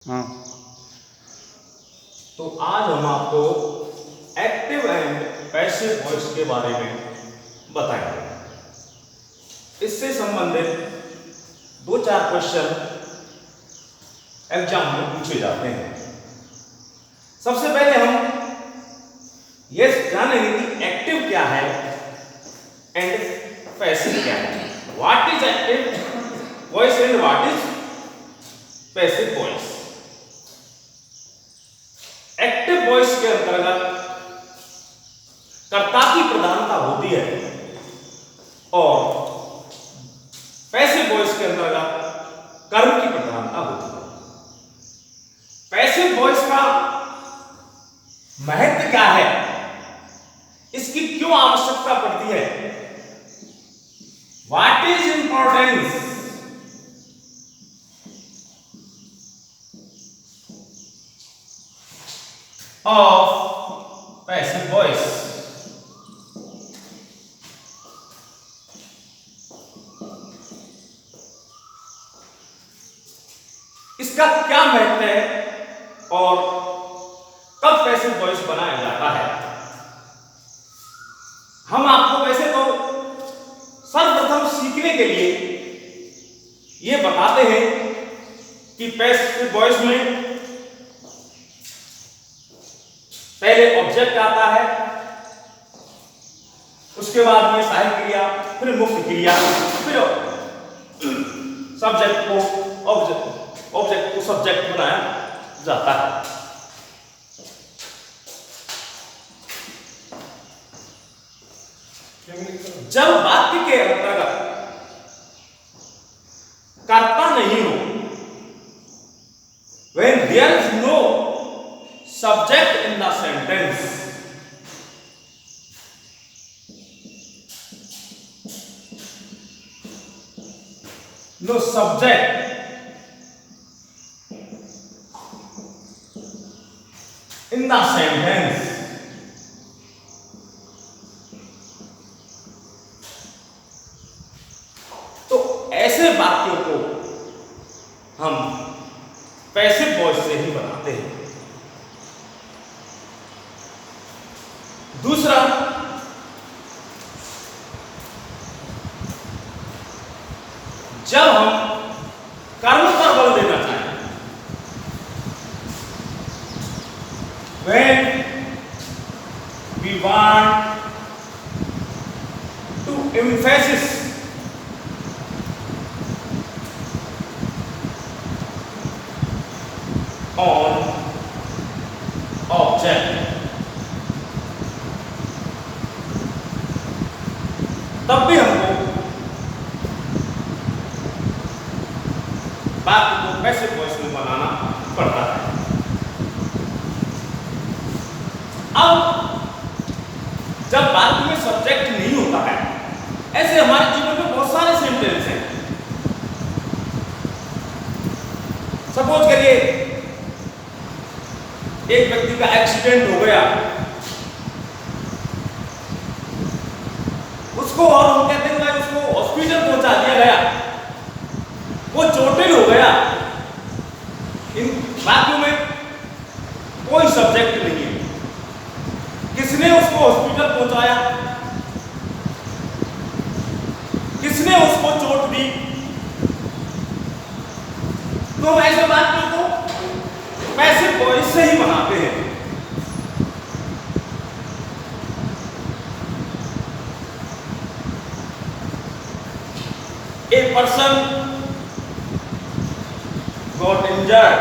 हाँ। तो आज हम आपको एक्टिव एंड पैसिव वॉइस के बारे में बताएंगे। इससे संबंधित 2-4 क्वेश्चन एग्जाम में पूछे जाते हैं। सबसे पहले हम ये जानेंगे कि एक्टिव क्या है एंड पैसिव क्या है। What is active voice and what is passive voice. Active voice के अंतर्गत कर्ता की प्रधानता होती है और पैसिव वॉइस के अंतर्गत कर्म की प्रधानता होती है। पैसिव वॉइस का महत्व क्या है, इसकी क्यों आवश्यकता पड़ती है, what is importance of passive voice। इसका क्या महत्व है और कब पैसिव वॉइस बनाया जाता है। हम आपको वैसे तो सर्वप्रथम सीखने के लिए यह बताते हैं कि पैसिव वॉइस में पहले ऑब्जेक्ट आता है, उसके बाद में सहायक क्रिया, फिर मुख्य क्रिया, फिर सब्जेक्ट को सब्जेक्ट बनाया जाता है। जब वाक्य के अंतर्गत कर्ता नहीं हो, when there is no subject in the sentence, no subject in the sentence, तो ऐसे वाक्यों को हम पैसिव वॉइस से ही बनाते हैं। दूसरा, जब हम कर्म पर बल देना चाहें, when we want to emphasize on object, तब भी हमको वाक्य को पैसिव वॉइस में बनाना पड़ता है। अब जब वाक्य में सब्जेक्ट नहीं होता है, ऐसे हमारे जीवन में बहुत सारे सेंटेंस हैं। सपोज करिए एक व्यक्ति का एक्सीडेंट हो गया, उसको और हम कहते हैं कि उसको हॉस्पिटल पहुंचा दिया गया, वो चोटिल हो गया। इन वाक्यों में कोई सब्जेक्ट नहीं है, किसने उसको हॉस्पिटल पहुंचाया, किसने उसको चोट दी, तो ऐसे वाक्यों को पैसिव वॉइस से ही बनाते हैं। A person got injured,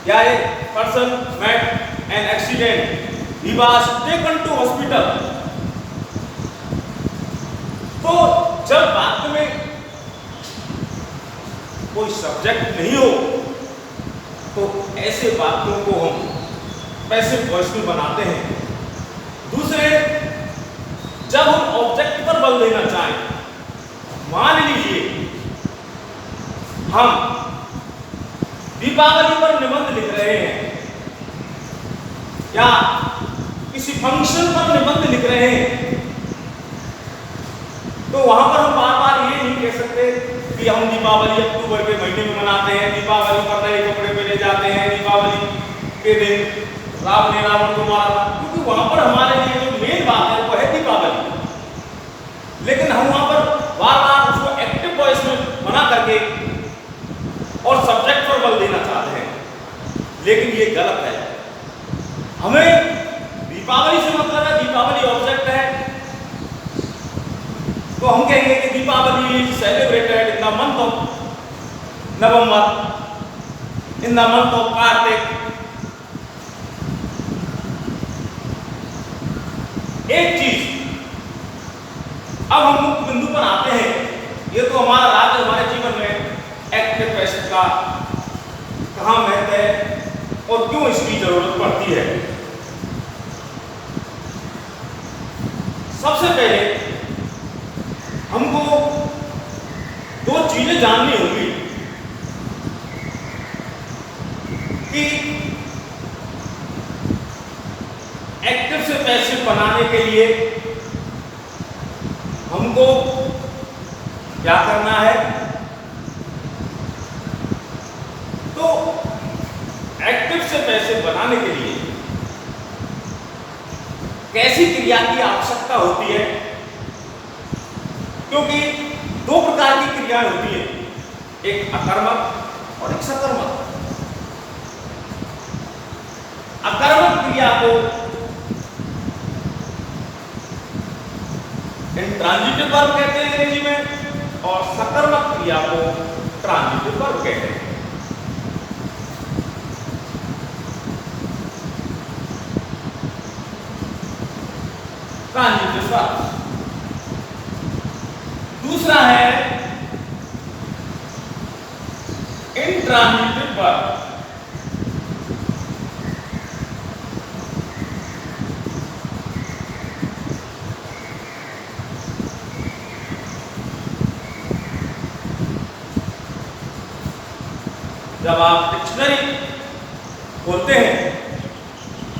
या a person met an accident, he was taken to hospital। तो जब वाक्य में कोई सब्जेक्ट नहीं हो, तो ऐसे वाक्यों को हम पैसिव वॉइस में बनाते हैं। दूसरे, जब हम ऑब्जेक्ट पर बल देना चाहें, मान लीजिए हम दीपावली पर निबंध लिख रहे हैं या किसी फंक्शन पर निबंध लिख रहे हैं, तो वहां पर हम बार बार ये नहीं कह सकते कि हम दीपावली अक्टूबर के महीने में मनाते हैं, दीपावली पर नए कपड़े पहने जाते हैं, दीपावली के दिन राम ने रावण को मारा था, क्योंकि वहां पर हमारे लिए जो मेन बात है वो है दीपावली। लेकिन हम वहां पर बार बार उसको एक्टिव वॉइस में बना करके और सब्जेक्ट पर बल देना चाहते हैं, लेकिन ये गलत है। हमें दीपावली से मतलब है, दीपावली ऑब्जेक्ट है, तो हम कहेंगे कि Deepawali is celebrated in the month of November, in the month of Kartik. एक चीज अब हम मुख्य बिंदु पर आते हैं, ये तो हमारा राज्य हमारे जीवन में एक्टिव पैसिव का कहाँ महत्व है और क्यों इसकी जरूरत पड़ती है। सबसे पहले हमको दो चीजें जाननी होंगी कि एक्टिव से पैसिव बनाने के लिए हमको क्या करना है। तो एक्टिव से पैसिव बनाने के लिए कैसी क्रिया की आवश्यकता होती है, क्योंकि दो प्रकार की क्रियाएं होती हैं, एक अकर्मक और एक सकर्मक। अकर्मक क्रिया को इंट्रांजिटिव वर्ब कहते हैं अंग्रेजी में, और सकर्मक क्रिया को ट्रांजिटिव वर्ब कहते हैं। Transitive verb. दूसरा है इंट्रांजिटिव वर्ब। जब आप डिक्शनरी खोलते हैं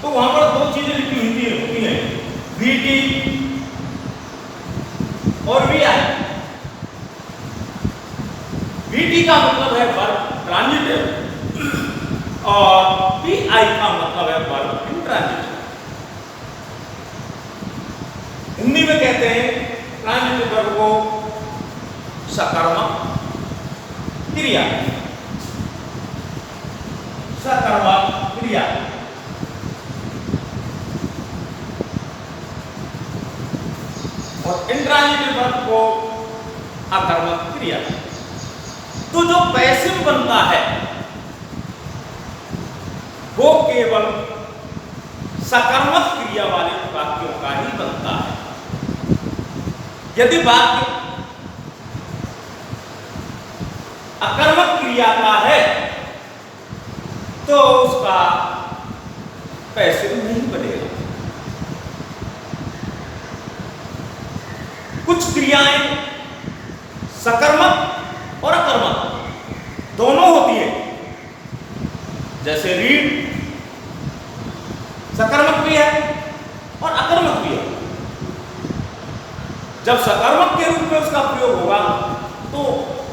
तो वहां पर दो चीजें लिखी होती हैं, वीटी और वीआई। वीटी का मतलब है वर्ब ट्रांजिटिव और वीआई का मतलब है वर्ब इंट्रांजिटिव। हिंदी में कहते हैं ट्रांजिटिव वर्ब को सकर्मक क्रिया, सकर्मक क्रिया। और इंट्रांजिटिव वर्ब को अकर्मक क्रिया। तो जो पैसिव बनता है वो केवल सकर्मक क्रिया वाले वाक्यों का ही बनता है। यदि वाक्य अकर्मक क्रिया का है तो उसका पैसिव नहीं बनेगा। कुछ क्रियाएं सकर्मक और अकर्मक दोनों होती हैं, जैसे रीड सकर्मक भी है और अकर्मक भी है। जब सकर्मक के रूप में उसका प्रयोग होगा तो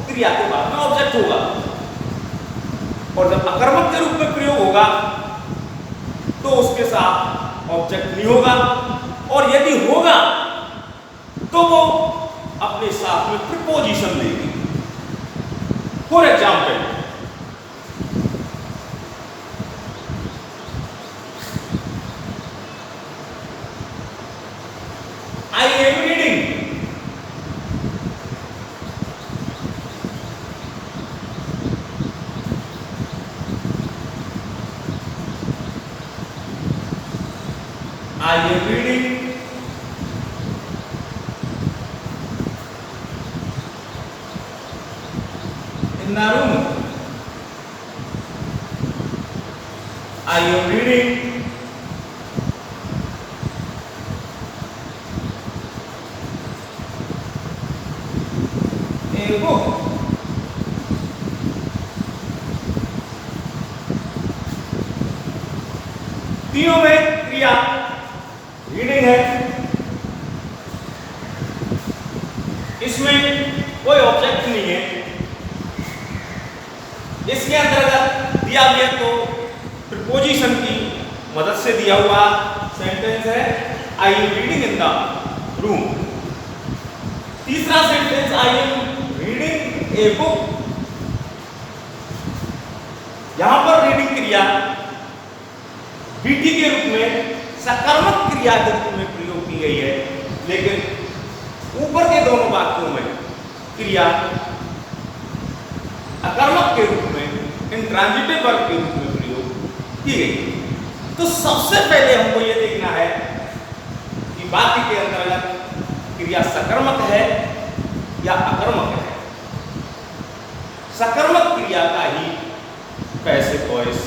क्रिया के बाद में ऑब्जेक्ट होगा, और जब अकर्मक के रूप में प्रयोग होगा तो उसके साथ ऑब्जेक्ट नहीं होगा, और यदि होगा तो वो अपने साथ में प्रीपोजिशन देगी। For example, I am reading. I am reading in the room. I am reading a book. तीनों में क्रिया रीडिंग है, इसमें कोई ऑब्जेक्ट नहीं है, इसके अंतर्गत दिया गया तो प्रीपोजिशन की मदद से दिया हुआ सेंटेंस है I am reading in the room. तीसरा sentence I am reading a book. यहां पर रीडिंग क्रिया बीटी के रूप में सकर्मक क्रिया के रूप में प्रयोग की गई है, लेकिन ऊपर के दोनों वाक्यों में क्रिया अकर्मक के रूप में इंट्रांजिटिव वर्ब के रूप में प्रयोग की गई। तो सबसे पहले हमको यह देखना है कि वाक्य के अंतर्गत क्रिया सकर्मक है या अकर्मक है। सकर्मक क्रिया का ही पैसिव वॉइस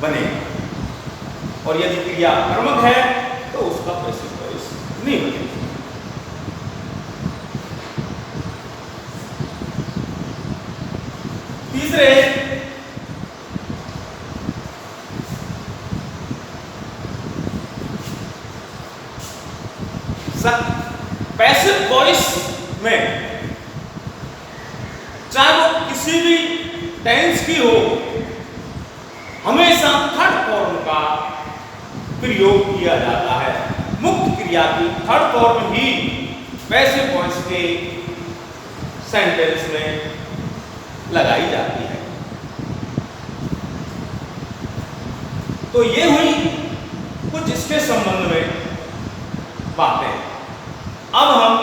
बनेगा और यदि क्रिया अकर्मक है तो उसका पैसिव वॉइस नहीं बनेगा। तीसरे पैसिव वॉइस में चाहे वो किसी भी टेंस की हो, हमेशा थर्ड फॉर्म का प्रयोग किया जाता है। मुक्त क्रिया की थर्ड फॉर्म ही पैसिव वॉइस के सेंटेंस में लगाई जाती है। तो ये हुई कुछ इसके संबंध में बातें। अब हम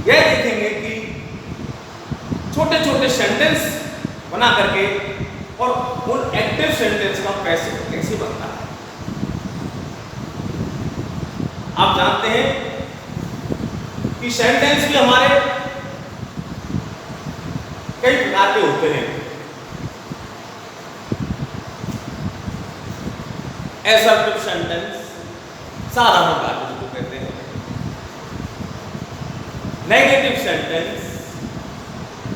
यह देखेंगे कि छोटे छोटे सेंटेंस बना करके और उन एक्टिव सेंटेंस का कैसे बनता है। आप जानते हैं कि सेंटेंस भी हमारे कई प्रकार के होते हैं। असर्टिव सेंटेंस साधारण वाक्य जिसको कहते हैं, negative sentence,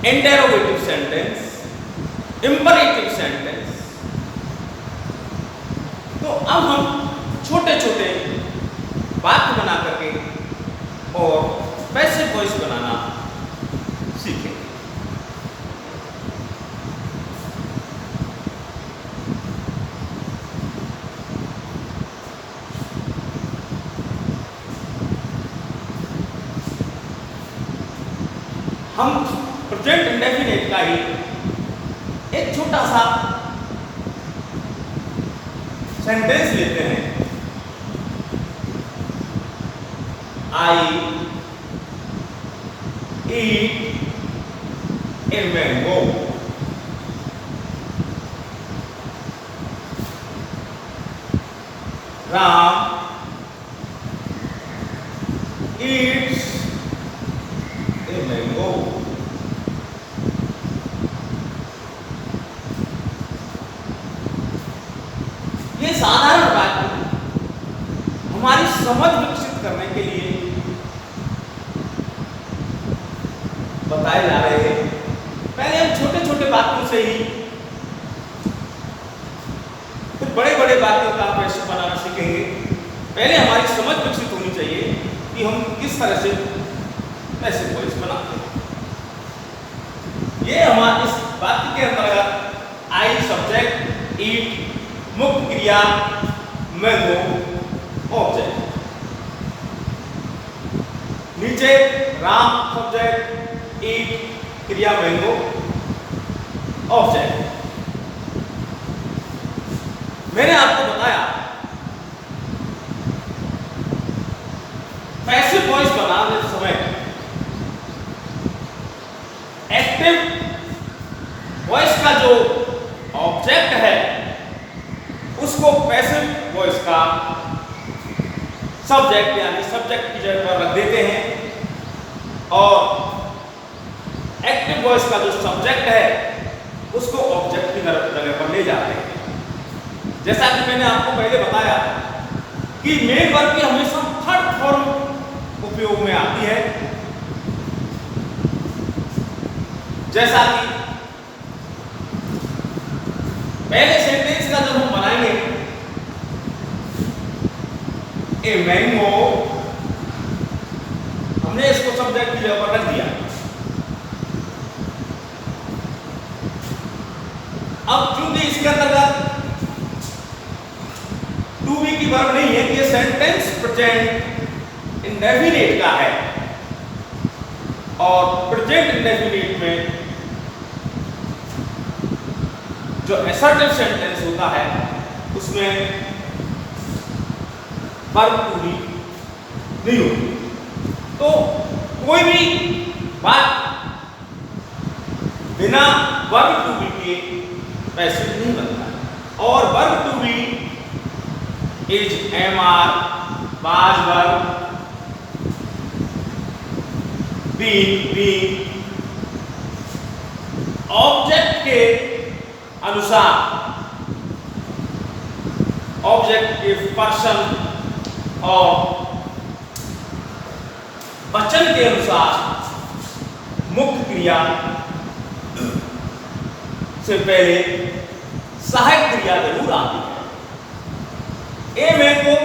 interrogative sentence, imperative sentence. तो अब हम छोटे छोटे वाक्य बना करके और पैसिव वॉइस बनाना सीखेंगे। हम प्रेजेंट इंडेफिनिट का ही एक छोटा सा सेंटेंस लेते हैं। I eat a mango. Ram eats a mango. ये साधारण वाक्य हमारी समझ विकसित करने के लिए बताए जा रहे हैं। पहले हम छोटे छोटे वाक्यों से ही फिर बड़े बड़े वाक्यों का पैसे बनाना सीखेंगे। पहले हमारी समझ विकसित होनी चाहिए कि हम किस तरह से पैसिव वॉइस बनाते हैं। ये हमारे इस वाक्य के अंतर्गत आई सब्जेक्ट, ईट मुख्य क्रिया, मैंगो ऑब्जेक्ट। नीचे राम सब्जेक्ट, ईट क्रिया, मैंगो ऑब्जेक्ट। मैंने आपको बताया पैसिव वॉइस बनाने समय एक्टिव वॉइस का जो ऑब्जेक्ट है उसको पैसिव वॉइस का सब्जेक्ट यानी सब्जेक्ट की जगह पर रख देते हैं और एक्टिव वॉइस का जो सब्जेक्ट है उसको ऑब्जेक्ट की जगह पर ले जाते हैं। जैसा कि मैंने आपको पहले बताया कि मेन वर्ब की हमेशा थर्ड फॉर्म उपयोग में आती है। जैसा कि पहले सेंटेंस का जब हम बनाएंगे ए मैंगो, हमने इसको सब्जेक्ट की जगह पर रख दिया। अब चूंकि इसके अंतर्गत टू बी की वर्ब नहीं है, ये सेंटेंस प्रेजेंट इंडेफिनिट का है और प्रेजेंट इंडेफिनिट में जो असर्टिव सेंटेंस होता है उसमें वर्ब टू बी नहीं होती। तो कोई भी बात बिना वर्ब टू बी के पैसिव नहीं बनता। और verb to be is am are was verb being object के अनुसार, ऑब्जेक्ट के पर्सन और वचन के अनुसार मुख्य क्रिया से पहले सहायक क्रिया जरूर आती है। ए मैंगो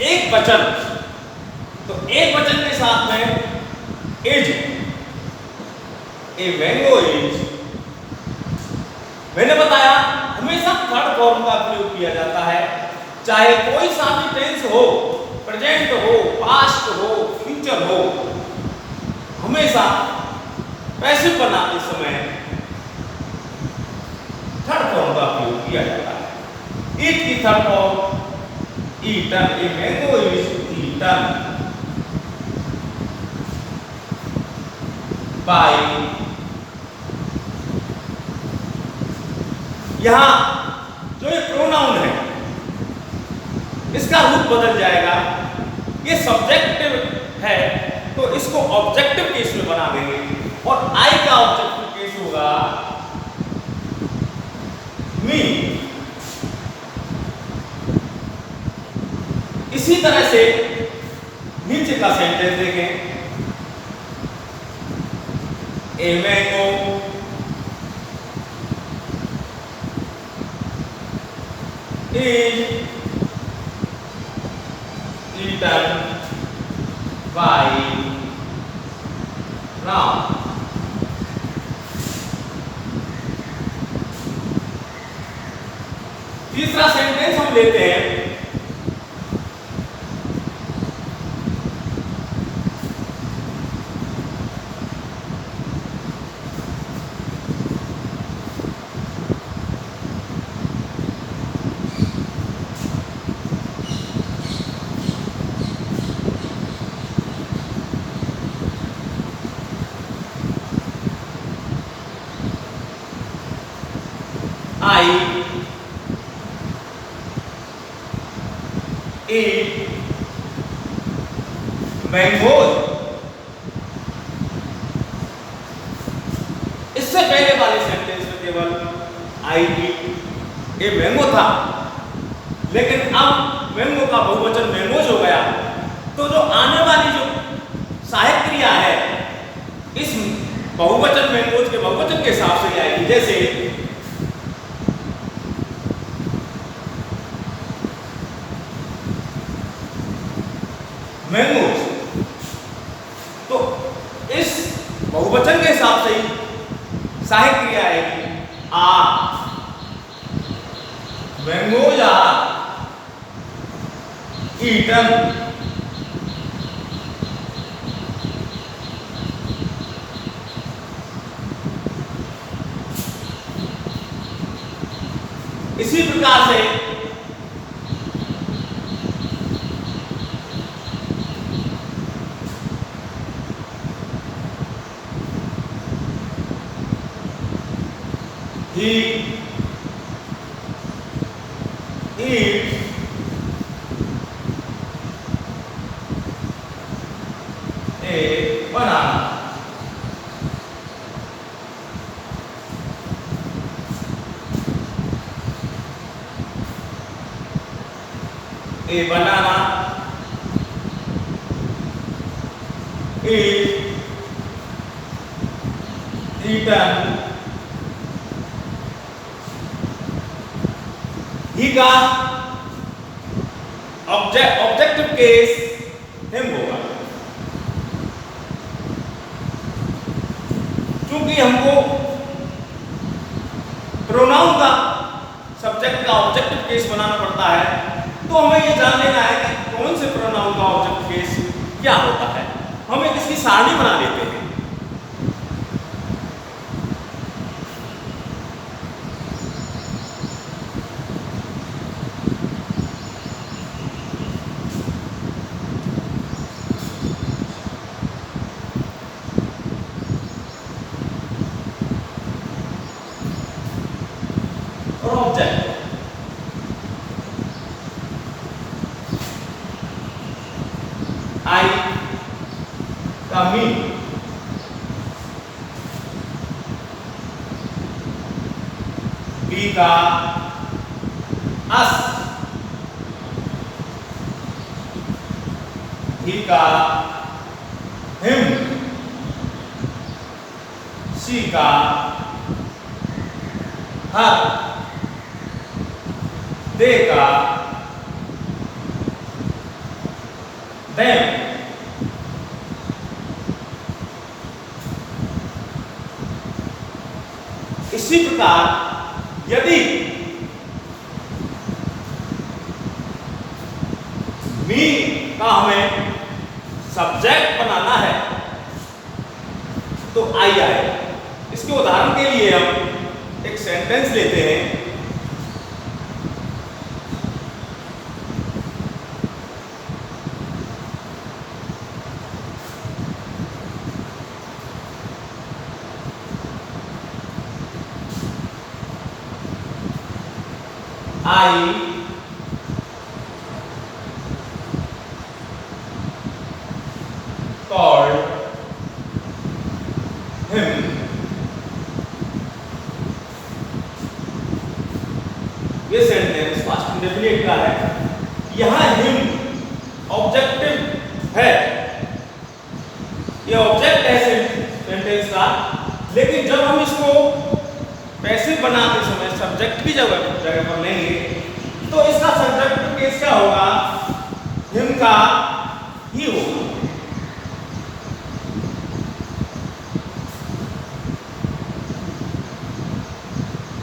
एक वचन, तो एक वचन के साथ में इज, ए मैंगो इज, मैंने बताया हमेशा थर्ड फॉर्म का प्रयोग किया जाता है, चाहे कोई सा भी टेंस हो, प्रेजेंट हो, पास्ट हो, फ्यूचर हो, हमेशा पैसिव बनाते समय थर्ड फॉर्म का प्रयोग किया जाता है। ईट की third form eaten, a mango is eaten by. यहां जो ये प्रोनाउन है इसका रूप बदल जाएगा, ये सब्जेक्टिव है तो इसको ऑब्जेक्टिव केस में बना देंगे और आई का ऑब्जेक्टिव केस होगा मी। इसी तरह से नीचे का सेंटेंस देखें, a mango is eaten by now। तीसरा सेंटेंस हम लेते हैं, I eat mangoes। इससे पहले वाले सेंटेंस में केवल I eat ए मैंगो था, लेकिन अब मैंगो का बहुवचन मैंगोज हो गया, तो जो आने वाली जो सहायक क्रिया है इस बहुवचन मैंगोज के बहुवचन के हिसाब से आएगी। जैसे मैंगोज, तो इस बहुवचन के हिसाब से ही सहायक क्रिया आएगी आ। मैंगोज आर ईटन इसी प्रकार से he eats a banana। A banana is eaten। ही का ऑब्जेक्टिव केस हिम होगा। चूंकि हमको प्रोनाउन का सब्जेक्ट का ऑब्जेक्टिव केस बनाना पड़ता है, तो हमें ये जान लेना है कि कौन से प्रोनाउन का ऑब्जेक्टिव केस क्या होता है। हम एक इसकी सारणी बना लेते हैं। और ऑब्जेक्ट आई का मीन, बी का अस, ही का हिम, सी का हर, दे का देम। इसी प्रकार यदि मी का हमें सब्जेक्ट बनाना है तो आई आएगा। इसके उदाहरण के लिए हम एक सेंटेंस लेते हैं। I called him। ये सेंटेंस पास्ट इंडेफिनिट का है। यहां हिम ऑब्जेक्टिव है, ये ऑब्जेक्ट है सेंटेंस का, लेकिन जब हम इसको पैसिव बनाते समय सब्जेक्ट की जगह पर लेंगे तो इसका सब्जेक्ट केस क्या होगा, हिम का ही होगा।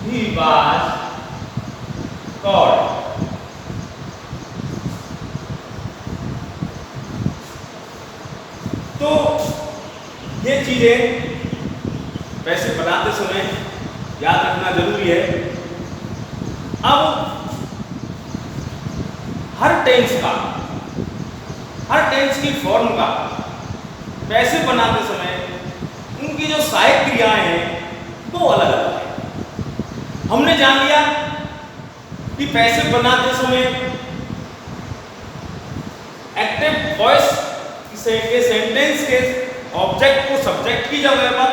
He was called। तो ये चीजें पैसे बनाते समय याद रखना जरूरी है। अब हर टेंस की फॉर्म का पैसे बनाते समय उनकी जो सहायक क्रियाएं हैं वो अलग अलग है। हमने जान लिया कि पैसे बनाते समय एक्टिव वॉइस के सेंटेंस के ऑब्जेक्ट को सब्जेक्ट की जगह पर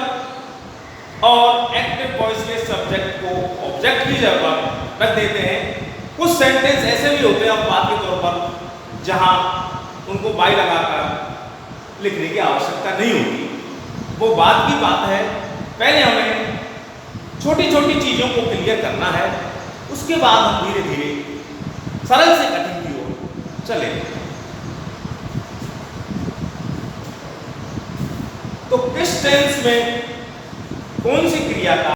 और एक्टिव वॉइस के सब्जेक्ट को ऑब्जेक्ट की जगह पर रख देते हैं। कुछ सेंटेंस ऐसे भी होते हैं अपवाद के तौर पर जहां उनको बाई लगाकर लिखने की आवश्यकता नहीं होती, वो बात की बात है। पहले हमें छोटी छोटी चीजों को क्लियर करना है, उसके बाद हम धीरे धीरे सरल से कठिन की ओर चलेंगे। तो किस टेंस में कौन सी क्रिया का